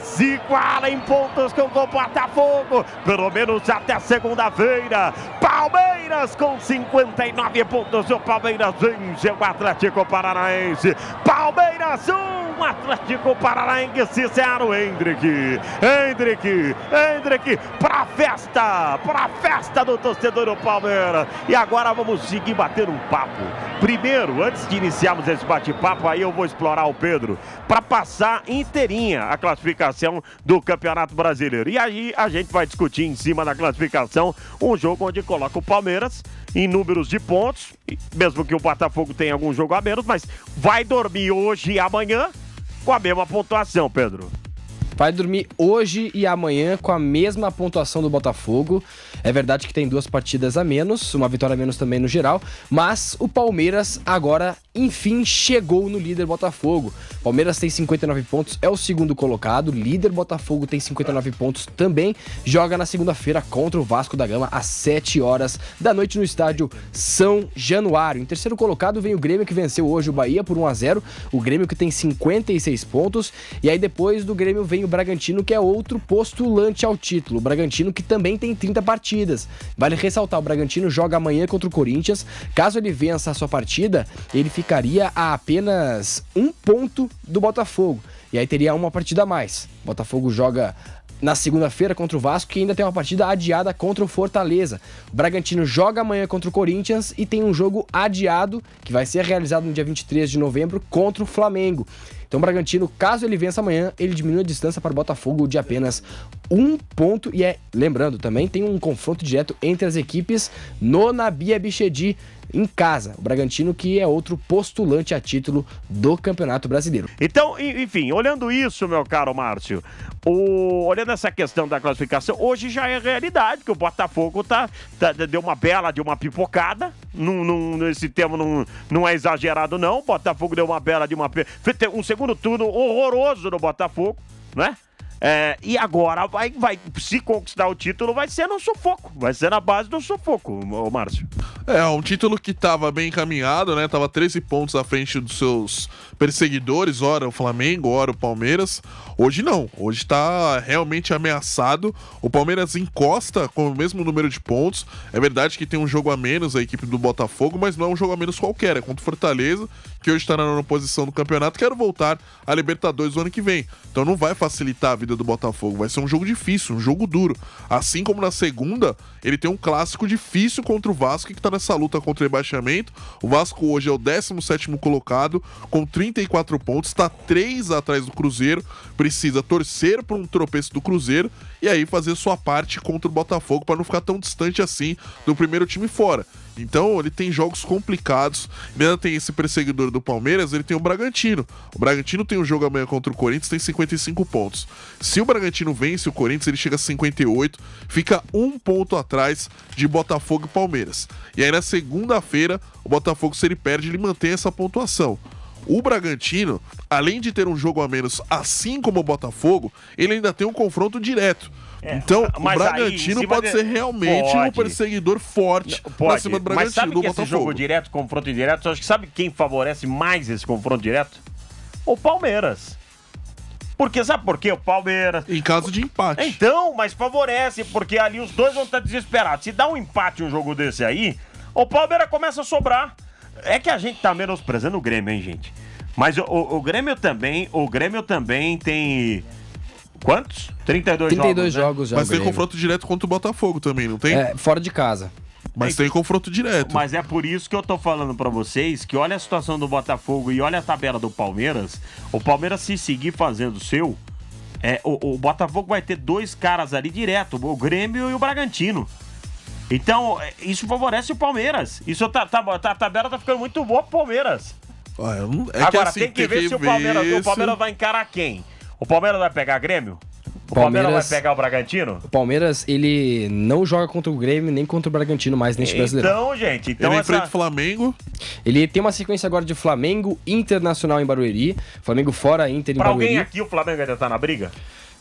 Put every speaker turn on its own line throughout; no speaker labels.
se iguala em pontos com o Botafogo, pelo menos até segunda-feira. Palmeiras com 59 pontos, o Palmeiras vence o Atlético Paranaense. Palmeiras 1, Atlético Paranaense 0. Hendrick, pra festa do torcedor do Palmeiras. E agora vamos seguir batendo um papo. Primeiro, antes de iniciarmos esse bate-papo, aí eu vou explorar o Pedro para passar inteirinha a classificação do Campeonato Brasileiro. E aí a gente vai discutir em cima da classificação um jogo onde coloca o Palmeiras em números de pontos, mesmo que o Botafogo tenha algum jogo a menos, mas vai dormir hoje e amanhã com a mesma pontuação, Pedro.
Vai dormir hoje e amanhã com a mesma pontuação do Botafogo. É verdade que tem 2 partidas a menos, uma vitória a menos também no geral, mas o Palmeiras agora, enfim, chegou no líder Botafogo. Palmeiras tem 59 pontos, é o segundo colocado, líder Botafogo tem 59 pontos também, joga na segunda-feira contra o Vasco da Gama às 7 horas da noite no estádio São Januário. Em terceiro colocado vem o Grêmio, que venceu hoje o Bahia por 1-0, o Grêmio que tem 56 pontos, e aí depois do Grêmio vem o Bragantino, que é outro postulante ao título. O Bragantino que também tem 30 partidas. Vale ressaltar, o Bragantino joga amanhã contra o Corinthians. Caso ele vença a sua partida, ele ficaria a apenas 1 ponto do Botafogo. E aí teria uma partida a mais. O Botafogo joga na segunda-feira contra o Vasco, que ainda tem uma partida adiada contra o Fortaleza. O Bragantino joga amanhã contra o Corinthians e tem um jogo adiado, que vai ser realizado no dia 23 de novembro, contra o Flamengo. Então o Bragantino, caso ele vença amanhã, ele diminui a distância para o Botafogo de apenas 1 ponto. E lembrando, também tem um confronto direto entre as equipes no Nabi Abichedi, em casa. O Bragantino, que é outro postulante a título do Campeonato Brasileiro.
Então, enfim, olhando isso, meu caro Márcio, olhando essa questão da classificação, hoje já é realidade que o Botafogo deu uma bela de uma pipocada. Esse termo não é exagerado, não. O Botafogo deu uma bela de uma... Um segundo turno horroroso no Botafogo, né? E agora se conquistar o título, vai ser no sufoco, vai ser na base do sufoco, ô Márcio.
Um título que estava bem encaminhado, né? Tava 13 pontos à frente dos seus perseguidores, ora o Flamengo, ora o Palmeiras. Hoje não, hoje tá realmente ameaçado. O Palmeiras encosta com o mesmo número de pontos. É verdade que tem um jogo a menos a equipe do Botafogo, mas não é um jogo a menos qualquer, é contra o Fortaleza, que hoje está na 9ª posição do campeonato, quero voltar à Libertadores no ano que vem. Então não vai facilitar a vida do Botafogo, vai ser um jogo difícil, um jogo duro. Assim como na segunda, ele tem um clássico difícil contra o Vasco, que está nessa luta contra o rebaixamento. O Vasco hoje é o 17º colocado, com 34 pontos, está 3 atrás do Cruzeiro, precisa torcer por um tropeço do Cruzeiro e aí fazer sua parte contra o Botafogo para não ficar tão distante assim do primeiro time fora. Então ele tem jogos complicados, ainda tem esse perseguidor do Palmeiras, ele tem o Bragantino. O Bragantino tem um jogo amanhã contra o Corinthians, tem 55 pontos. Se o Bragantino vence o Corinthians, ele chega a 58, fica 1 ponto atrás de Botafogo e Palmeiras. E aí na segunda-feira, o Botafogo, se ele perde, ele mantém essa pontuação. O Bragantino, além de ter um jogo a menos, assim como o Botafogo, ele ainda tem um confronto direto. Então, o Bragantino pode ser realmente um perseguidor forte pra cima do Bragantino,
mas sabe
do
que
Botafogo.
Esse jogo direto, confronto direto, acho que sabe quem favorece mais esse confronto direto? O Palmeiras. Porque sabe por quê? O Palmeiras...
Em caso de empate.
Então, mas favorece, porque ali os dois vão estar desesperados. Se dá um empate um jogo desse aí, o Palmeiras começa a sobrar. É que a gente tá menosprezando o Grêmio, hein, gente? Mas o Grêmio também tem... Quantos? 32
jogos já.
Mas tem confronto direto contra o Botafogo também, não tem?
Fora de casa.
Mas tem confronto direto.
Mas é por isso que eu tô falando pra vocês que olha a situação do Botafogo e olha a tabela do Palmeiras. O Palmeiras, se seguir fazendo o seu, o Botafogo vai ter 2 caras ali direto, o Grêmio e o Bragantino. Então, isso favorece o Palmeiras. A tabela tá ficando muito boa pro Palmeiras. Agora, assim, tem que ver se o Palmeiras vai encarar quem? O Palmeiras vai pegar Grêmio? O Palmeiras vai pegar o Bragantino?
O Palmeiras, ele não joga contra o Grêmio nem contra o Bragantino mais neste brasileiro.
Então, gente...
ele enfrenta o Flamengo.
Ele tem uma sequência agora de Flamengo, Internacional em Barueri. Flamengo fora, Inter em Barueri.
Pra alguém aqui, o Flamengo ainda tá na briga?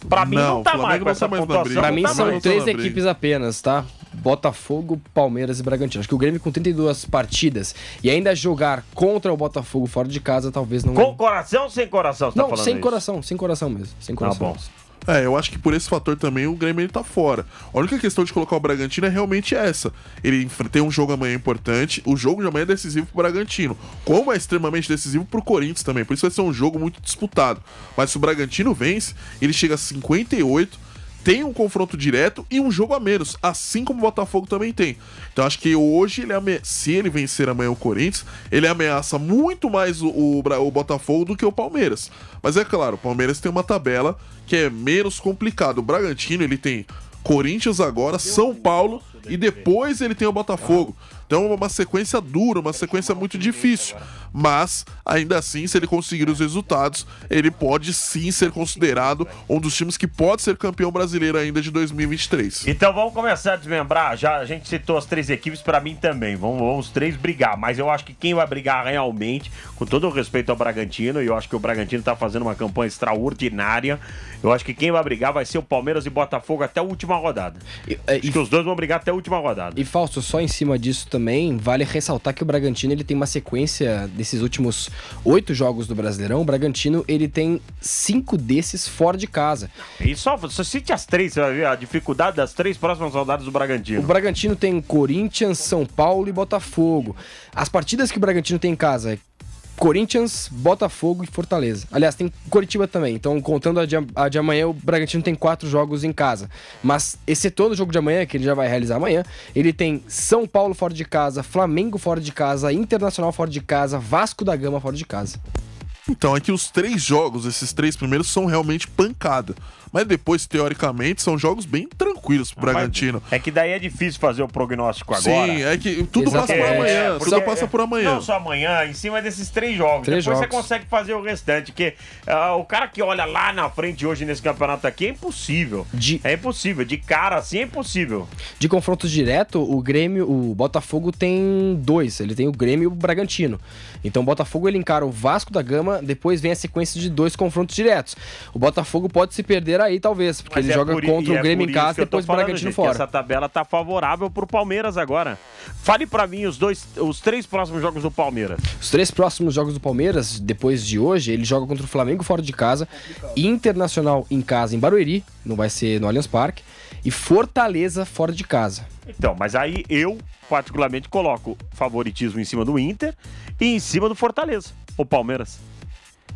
Pra mim não tá mais com essa pontuação.
Pra mim são 3 equipes apenas, tá? Botafogo, Palmeiras e Bragantino. Acho que o Grêmio com 32 partidas e ainda jogar contra o Botafogo fora de casa, talvez não...
Com coração ou sem coração, você tá falando
sem
isso?
coração, sem coração mesmo. Sem coração.
Tá bom.
Eu acho que por esse fator também o Grêmio ele tá fora. A única questão de colocar o Bragantino é realmente essa. Ele tem um jogo amanhã importante, o jogo de amanhã é decisivo pro Bragantino, como é extremamente decisivo pro Corinthians também, por isso vai ser um jogo muito disputado. Mas se o Bragantino vence, ele chega a 58, tem um confronto direto e um jogo a menos, assim como o Botafogo também tem. Então acho que hoje, se ele vencer amanhã o Corinthians, ele ameaça muito mais o Botafogo do que o Palmeiras. Mas é claro, o Palmeiras tem uma tabela que é menos complicada. O Bragantino, ele tem Corinthians agora, São Paulo e depois ele tem o Botafogo. Então é uma sequência dura, uma sequência muito difícil. Mas, ainda assim, se ele conseguir os resultados, ele pode sim ser considerado um dos times que pode ser campeão brasileiro ainda de 2023.
Então vamos começar a desmembrar. Já a gente citou as 3 equipes, para mim também. Vamos os 3 brigar. Mas eu acho que quem vai brigar realmente, com todo o respeito ao Bragantino, e eu acho que o Bragantino tá fazendo uma campanha extraordinária, eu acho que quem vai brigar vai ser o Palmeiras e Botafogo até a última rodada. Acho que os dois vão brigar até a última rodada.
E Fausto, só em cima disso também, vale ressaltar que o Bragantino ele tem uma sequência desses últimos 8 jogos do Brasileirão. O Bragantino ele tem 5 desses fora de casa.
E só cite as 3, você vai ver a dificuldade das 3 próximas rodadas do Bragantino.
O Bragantino tem Corinthians, São Paulo e Botafogo. As partidas que o Bragantino tem em casa é Corinthians, Botafogo e Fortaleza. Aliás, tem Coritiba também. Então, contando a de amanhã, o Bragantino tem 4 jogos em casa. Mas, excetuando o jogo de amanhã, que ele já vai realizar amanhã, ele tem São Paulo fora de casa, Flamengo fora de casa, Internacional fora de casa, Vasco da Gama fora de casa.
Então, é que os 3 jogos, esses 3 primeiros, são realmente pancada. Mas depois, teoricamente, são jogos bem tranquilos pro Bragantino.
É que daí é difícil fazer o prognóstico agora.
Sim, é que tudo passa por amanhã. Tudo passa por amanhã.
Não só amanhã, em cima desses 3 jogos. Depois você consegue fazer o restante. Porque o cara que olha lá na frente hoje nesse campeonato aqui é impossível. É impossível. De cara assim é impossível.
De confronto direto, o Botafogo tem 2. Ele tem o Grêmio e o Bragantino. Então o Botafogo ele encara o Vasco da Gama, depois vem a sequência de 2 confrontos diretos. O Botafogo pode se perder aí, talvez, porque ele joga contra o Grêmio em casa e depois o Bragantino fora.
Essa tabela tá favorável pro Palmeiras agora. Fale pra mim os 3 próximos jogos do Palmeiras.
Os 3 próximos jogos do Palmeiras, depois de hoje, ele joga contra o Flamengo fora de casa, Internacional em casa em Barueri, não vai ser no Allianz Parque, e Fortaleza fora de casa.
Então, mas aí eu particularmente coloco favoritismo em cima do Inter e em cima do Fortaleza, o Palmeiras.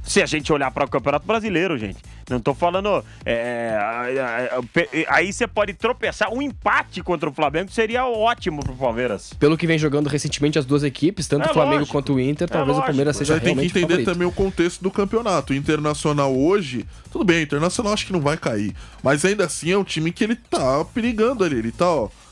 Se a gente olhar para o Campeonato Brasileiro, gente, não tô falando... aí você pode tropeçar. Um empate contra o Flamengo seria ótimo pro Palmeiras.
Pelo que vem jogando recentemente as 2 equipes, tanto o Flamengo quanto o Inter, talvez o Palmeiras seja realmente
favorito. Tem que entender também o contexto do campeonato. O Internacional hoje... Tudo bem, o Internacional acho que não vai cair. Mas ainda assim é um time que ele tá perigando ali. Ele tá,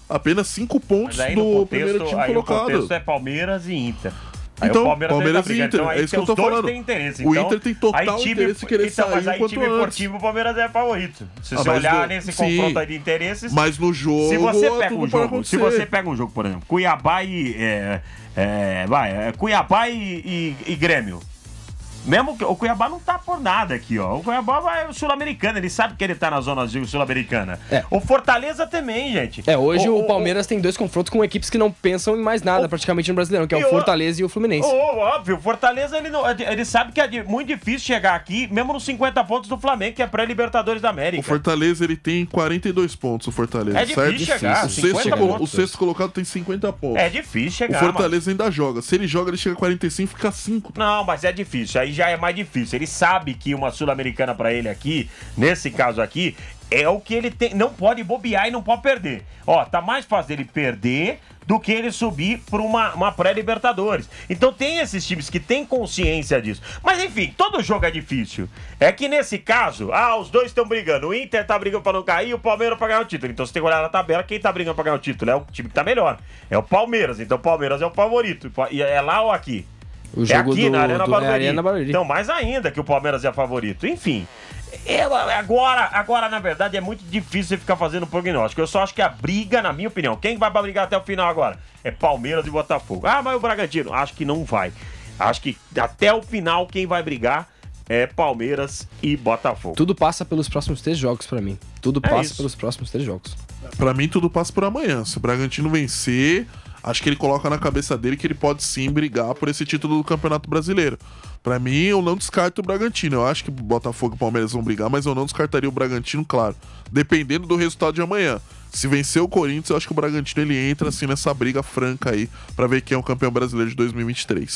apenas 5 pontos do primeiro time colocado.
O contexto é Palmeiras e Inter. Aí
então,
o Palmeiras
e Inter,
então,
é isso que eu tô falando.
Tem interesse.
O Inter tem total interesse em querer sair
mas aí
enquanto
time por
antes.
time, o Palmeiras é favorito. Se você olhar nesse confronto aí de interesses...
Mas no jogo,
se você pega um jogo, por exemplo, Cuiabá e... Cuiabá e Grêmio. Mesmo que o Cuiabá não tá por nada aqui, ó. O Cuiabá é o sul-americano, ele sabe que ele tá na zona sul-americana. O Fortaleza também, gente.
Hoje o Palmeiras tem 2 confrontos com equipes que não pensam em mais nada praticamente no Brasileirão, que é o Fortaleza e o Fluminense.
Óbvio, o Fortaleza ele sabe que é muito difícil chegar aqui, mesmo nos 50 pontos do Flamengo, que é pré-Libertadores da América.
O Fortaleza, ele tem 42 pontos, o Fortaleza,
difícil chegar,
o sexto colocado tem 50 pontos.
É difícil chegar.
O Fortaleza ainda joga. Se ele joga, ele chega a 45 e fica 5.
Não, mas é difícil. Aí já é mais difícil. Ele sabe que uma Sul-Americana pra ele aqui, nesse caso aqui, é o que ele tem. Não pode bobear e não pode perder. Ó, tá mais fácil ele perder do que ele subir por uma pré-Libertadores. Então tem esses times que têm consciência disso. Mas enfim, todo jogo é difícil. É que nesse caso, os dois estão brigando. O Inter tá brigando pra não cair e o Palmeiras pra ganhar o título. Então você tem que olhar na tabela, quem tá brigando pra ganhar o título é o time que tá melhor. É o Palmeiras. Então o Palmeiras é o favorito. E é lá ou aqui?
O jogo
aqui na Arena
Barueri.
Então, mais ainda que o Palmeiras é favorito. Enfim, agora, na verdade, é muito difícil você ficar fazendo prognóstico. Eu só acho que a briga, na minha opinião, quem vai brigar até o final agora? É Palmeiras e Botafogo. Mas o Bragantino? Acho que não vai. Acho que até o final quem vai brigar é Palmeiras e Botafogo.
Tudo passa pelos próximos 3 jogos pra mim. Tudo passa pelos próximos 3 jogos.
Pra mim, tudo passa por amanhã. Se o Bragantino vencer... Acho que ele coloca na cabeça dele que ele pode sim brigar por esse título do Campeonato Brasileiro. Pra mim, eu não descarto o Bragantino. Eu acho que o Botafogo e o Palmeiras vão brigar, mas eu não descartaria o Bragantino, claro. Dependendo do resultado de amanhã. Se vencer o Corinthians, eu acho que o Bragantino ele entra assim nessa briga franca aí pra ver quem é o campeão brasileiro de 2023.